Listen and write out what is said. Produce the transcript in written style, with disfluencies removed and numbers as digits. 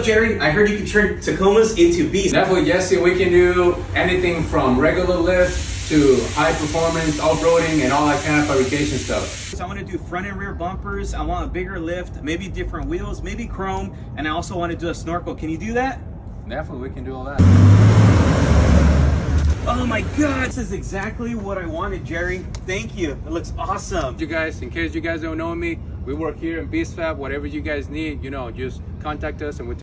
Jerry? I heard you can turn Tacomas into beasts. Definitely, Jesse. We can do anything from regular lift to high performance off-roading and all that kind of fabrication stuff. So I want to do front and rear bumpers. I want a bigger lift, maybe different wheels, maybe chrome, and I also want to do a snorkel. Can you do that? Definitely, we can do all that. Oh my God, this is exactly what I wanted, Jerry. Thank you. It looks awesome. You guys, in case you guys don't know me, we work here in Beast Fab. Whatever you guys need, you know, just contact us and we'll